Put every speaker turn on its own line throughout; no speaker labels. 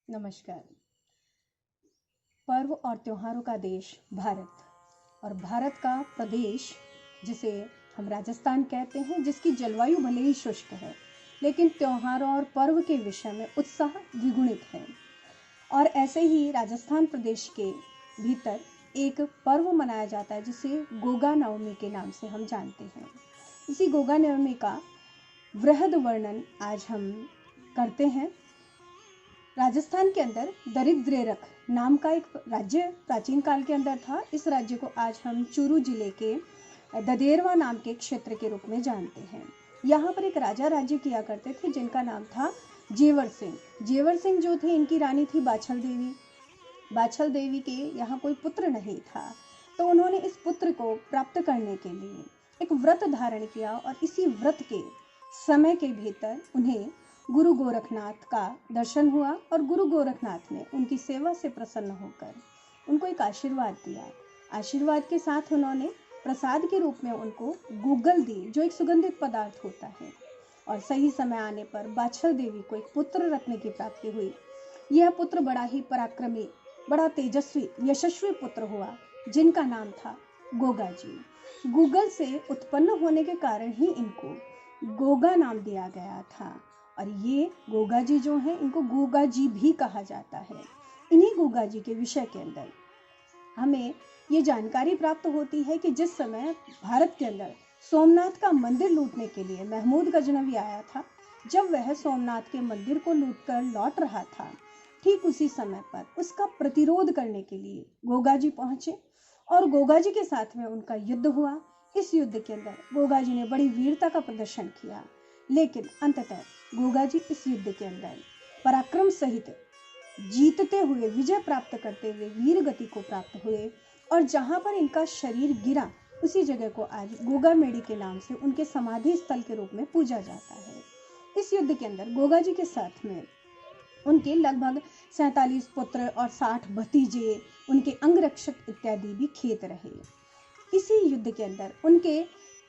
नमस्कार। पर्व और त्योहारों का देश भारत और भारत का प्रदेश जिसे हम राजस्थान कहते हैं, जिसकी जलवायु भले ही शुष्क है लेकिन त्योहारों और पर्व के विषय में उत्साह द्विगुणित है। और ऐसे ही राजस्थान प्रदेश के भीतर एक पर्व मनाया जाता है जिसे गोगा नवमी के नाम से हम जानते हैं। इसी गोगा नवमी का वृहद वर्णन आज हम करते हैं। राजस्थान के अंदर दरिद्रेरक नाम का एक राज्य प्राचीन काल के अंदर था। इस राज्य को आज हम चूरू जिले के ददेरवा नाम के क्षेत्र के रूप में जानते हैं। यहाँ पर एक राजा राज्य किया करते थे जिनका नाम था जेवर सिंह। जेवर सिंह जो थे, इनकी रानी थी बाछल देवी। बाछल देवी के यहाँ कोई पुत्र नहीं था, तो उन्होंने इस पुत्र को प्राप्त करने के लिए एक व्रत धारण किया और इसी व्रत के समय के भीतर उन्हें गुरु गोरखनाथ का दर्शन हुआ और गुरु गोरखनाथ ने उनकी सेवा से प्रसन्न होकर उनको एक आशीर्वाद दिया। आशीर्वाद के साथ उन्होंने प्रसाद के रूप में उनको गूगल दी, जो एक सुगंधित पदार्थ होता है। और सही समय आने पर बाछल देवी को एक पुत्र रत्न की प्राप्ति हुई। यह पुत्र बड़ा ही पराक्रमी, बड़ा तेजस्वी, यशस्वी पुत्र हुआ जिनका नाम था गोगा जी। गूगल से उत्पन्न होने के कारण ही इनको गोगा नाम दिया गया था। और ये गोगा जी जो हैं, इनको गोगा जी भी कहा जाता है। इन्हीं गोगा जी के विषय के अंदर हमें ये जानकारी प्राप्त होती है कि जिस समय भारत के अंदर सोमनाथ का मंदिर लूटने के लिए महमूद गजनवी आया था, जब वह सोमनाथ के मंदिर को लूटकर लौट रहा था, ठीक उसी समय पर उसका प्रतिरोध करने के लिए गोगा जी पहुंचे और गोगा जी के साथ में उनका युद्ध हुआ। इस युद्ध के अंदर गोगा जी ने बड़ी वीरता का प्रदर्शन किया, लेकिन अंततः गोगा जी इस युद्ध के अंदर पराक्रम सहित जीतते हुए, विजय प्राप्त करते हुए वीर गति को प्राप्त हुए। और जहां पर इनका शरीर गिरा, उसी जगह को आज गोगा मेड़ी के नाम से उनके समाधि स्थल के रूप में पूजा जाता है। इस युद्ध के अंदर गोगा जी के साथ में उनके लगभग 47 पुत्र और 60 भतीजे, उनके अंगरक्षक इत्यादि भी खेत रहे। इसी युद्ध के अंदर उनके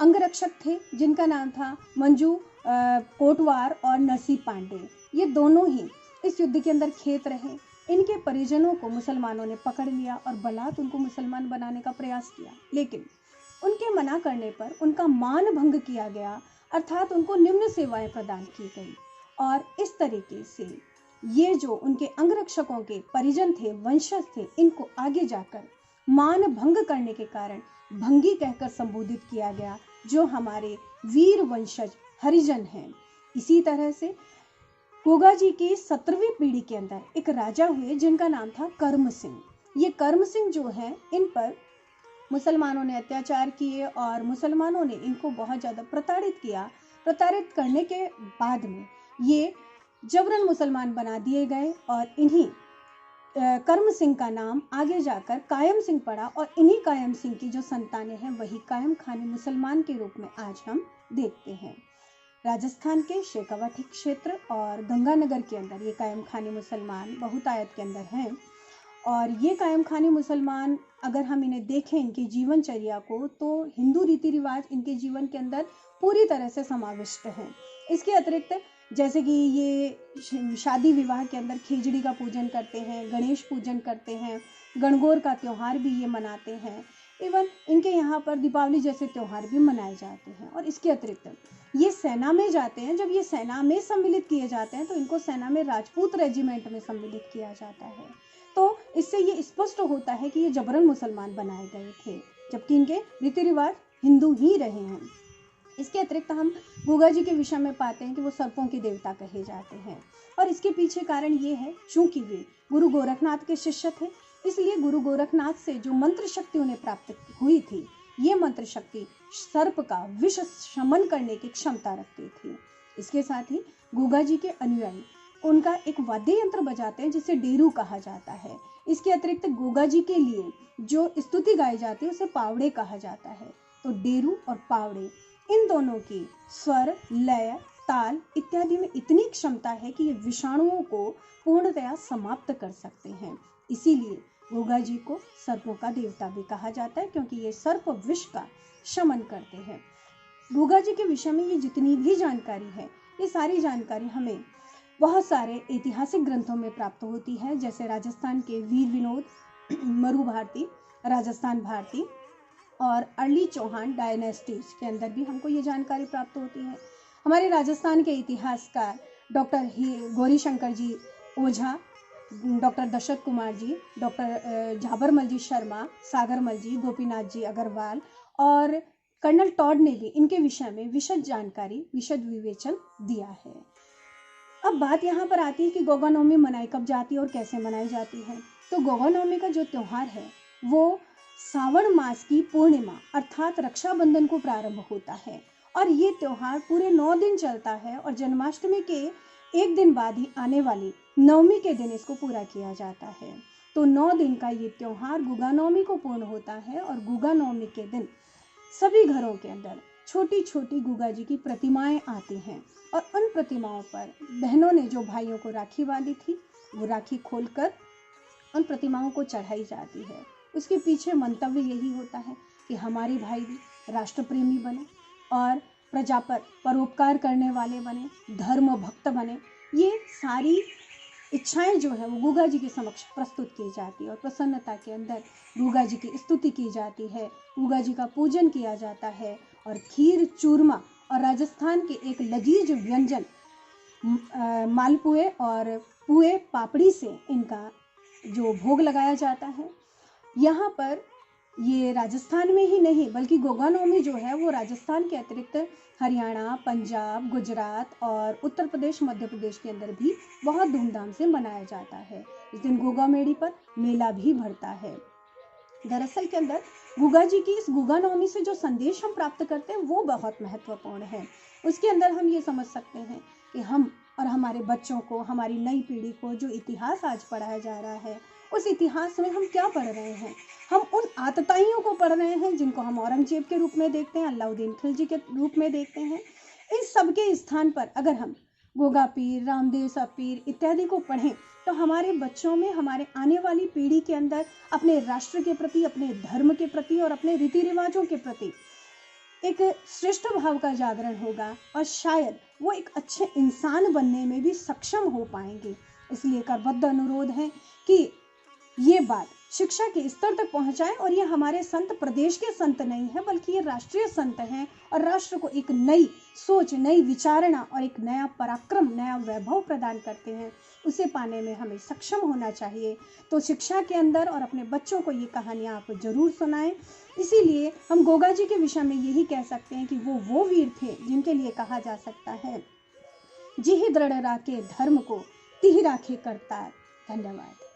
अंगरक्षक थे जिनका नाम था मंजू कोटवार और नरसी पांडे। ये दोनों ही इस युद्ध के अंदर खेत रहे। इनके परिजनों को मुसलमानों ने पकड़ लिया और बलात् उनको मुसलमान बनाने का प्रयास किया, लेकिन उनके मना करने पर उनका मान भंग किया गया, अर्थात उनको निम्न सेवाएं प्रदान की गई। और इस तरीके से ये जो उनके अंगरक्षकों के परिजन थे, वंशज थे, इनको आगे जाकर मान भंग करने के कारण भंगी कहकर संबोधित किया गया, जो हमारे वीर वंशज हरिजन हैं। इसी तरह से गोगा जी की 17वीं पीढ़ी के अंदर एक राजा हुए जिनका नाम था कर्म सिंह। ये कर्म सिंह जो हैं, इन पर मुसलमानों ने अत्याचार किए और मुसलमानों ने इनको बहुत ज़्यादा प्रताड़ित किया। प्रताड़ित करने के बाद में ये जबरन मुसलमान बना दिए गए और इन्हीं कर्म सिंह का नाम आगे जाकर कायम सिंह पड़ा और इन्हीं कायम सिंह की जो संतानें हैं वही कायम खानी मुसलमान के रूप में आज हम देखते हैं। राजस्थान के शेखावाटी क्षेत्र और गंगानगर के अंदर ये कायम खानी मुसलमान बहुतायत के अंदर हैं। और ये कायम खानी मुसलमान, अगर हम इन्हें देखें, इनकी जीवनचर्या को, तो हिंदू रीति रिवाज इनके जीवन के अंदर पूरी तरह से समाविष्ट हैं। इसके अतिरिक्त जैसे कि ये शादी विवाह के अंदर खिचड़ी का पूजन करते हैं, गणेश पूजन करते हैं, गणगौर का त्यौहार भी ये मनाते हैं। इवन इनके यहाँ पर दीपावली जैसे त्यौहार भी मनाए जाते हैं। और इसके अतिरिक्त ये सेना में जाते हैं। जब ये सेना में सम्मिलित किए जाते हैं तो इनको सेना में राजपूत रेजिमेंट में सम्मिलित किया जाता है। तो इससे ये स्पष्ट होता है कि ये जबरन मुसलमान बनाए गए थे, जबकि इनके रीति रिवाज हिंदू ही रहे हैं। इसके अतिरिक्त हम गोगा जी के विषय में पाते हैं कि वो सर्पों के देवता कहे जाते हैं। और इसके पीछे कारण ये है, चूंकि वे गुरु गोरखनाथ के शिष्य थे, इसलिए गुरु गोरखनाथ से जो मंत्र शक्ति उन्हें प्राप्त हुई थी, ये मंत्र शक्ति सर्प का विष शमन करने की क्षमता रखती थी। इसके साथ ही गोगा जी के अनुयायी उनका एक वाद्य यंत्र बजाते हैं जिसे डेरू कहा जाता है। इसके अतिरिक्त गोगा जी के लिए जो स्तुति गाई जाती है उसे पावड़े कहा जाता है। तो डेरू और पावड़े, इन दोनों की स्वर, लय, ताल इत्यादि में इतनी क्षमता है कि ये विषाणुओं को पूर्णतया समाप्त कर सकते हैं। इसीलिए गोगा जी को सर्पों का देवता भी कहा जाता है, क्योंकि ये सर्प विष का शमन करते हैं। गोगा जी के विषय में ये जितनी भी जानकारी है, ये सारी जानकारी हमें बहुत सारे ऐतिहासिक ग्रंथों में प्राप्त होती है, जैसे राजस्थान के वीर विनोद, मरु भारती, राजस्थान भारती और अर्ली चौहान डायनेस्टीज के अंदर भी हमको ये जानकारी प्राप्त होती है। हमारे राजस्थान के इतिहासकार डॉक्टर गौरी शंकर जी ओझा, डॉक्टर दशरथ कुमार जी, डॉक्टर झाबरमल जी शर्मा, सागरमल जी, गोपीनाथ जी अग्रवाल और कर्नल टॉड ने भी इनके विषय में विशद जानकारी, विशद विवेचन दिया है। अब बात यहाँ पर आती है कि गोगा नवमी मनाई कब जाती है और कैसे मनाई जाती है। तो गोगा नवमी का जो त्यौहार है वो सावन मास की पूर्णिमा अर्थात रक्षाबंधन को प्रारंभ होता है और ये त्यौहार पूरे 9 दिन चलता है और जन्माष्टमी के एक दिन बाद ही आने वाली नवमी के दिन इसको पूरा किया जाता है। तो 9 दिन का ये त्यौहार गुगा नवमी को पूर्ण होता है और गुगा नवमी के दिन सभी घरों के अंदर छोटी छोटी गुगा जी की प्रतिमाएं आती हैं और उन प्रतिमाओं पर बहनों ने जो भाइयों को राखी बांधी थी वो राखी खोलकर उन प्रतिमाओं को चढ़ाई जाती है। उसके पीछे मंतव्य यही होता है कि हमारे भाई भी राष्ट्र प्रेमी बने और प्रजा पर परोपकार करने वाले बने, धर्म भक्त बने। ये सारी इच्छाएं जो है वो गुगा जी के समक्ष प्रस्तुत की जाती है और प्रसन्नता के अंदर गुगा जी की स्तुति की जाती है, गुगा जी का पूजन किया जाता है और खीर, चूरमा और राजस्थान के एक लजीज व्यंजन मालपुए और पुए पापड़ी से इनका जो भोग लगाया जाता है। यहाँ पर ये राजस्थान में ही नहीं बल्कि गोगा नवमी जो है वो राजस्थान के अतिरिक्त हरियाणा, पंजाब, गुजरात और उत्तर प्रदेश, मध्य प्रदेश के अंदर भी बहुत धूमधाम से मनाया जाता है। इस दिन गोगा मेड़ी पर मेला भी भरता है। दरअसल के अंदर गुगा जी की इस गुगा नवमी से जो संदेश हम प्राप्त करते हैं वो बहुत महत्वपूर्ण है। उसके अंदर हम ये समझ सकते हैं कि हम और हमारे बच्चों को, हमारी नई पीढ़ी को जो इतिहास आज पढ़ाया जा रहा है उस इतिहास में हम क्या पढ़ रहे हैं। हम उन आतताइयों को पढ़ रहे हैं जिनको हम औरंगजेब के रूप में देखते हैं, अलाउद्दीन खिलजी के रूप में देखते हैं। इन सब के स्थान पर अगर हम गोगा पीर, रामदेव सा पीर इत्यादि को पढ़ें तो हमारे बच्चों में, हमारे आने वाली पीढ़ी के अंदर अपने राष्ट्र के प्रति, अपने धर्म के प्रति और अपने रीति रिवाजों के प्रति एक श्रेष्ठ भाव का जागरण होगा और शायद वो एक अच्छे इंसान बनने में भी सक्षम हो पाएंगे। इसलिए करबद्ध अनुरोध है कि ये बात शिक्षा के स्तर तक पहुंचाएं और ये हमारे संत प्रदेश के संत नहीं है बल्कि ये राष्ट्रीय संत हैं और राष्ट्र को एक नई सोच, नई विचारणा और एक नया पराक्रम, नया वैभव प्रदान करते हैं। उसे पाने में हमें सक्षम होना चाहिए। तो शिक्षा के अंदर और अपने बच्चों को ये कहानियाँ आप जरूर सुनाएं। इसीलिए हम गोगा जी के विषय में यही कह सकते हैं कि वो वीर थे जिनके लिए कहा जा सकता है, जिहि दृढ़ राखे धर्म को, तिहि राखे करतार। धन्यवाद।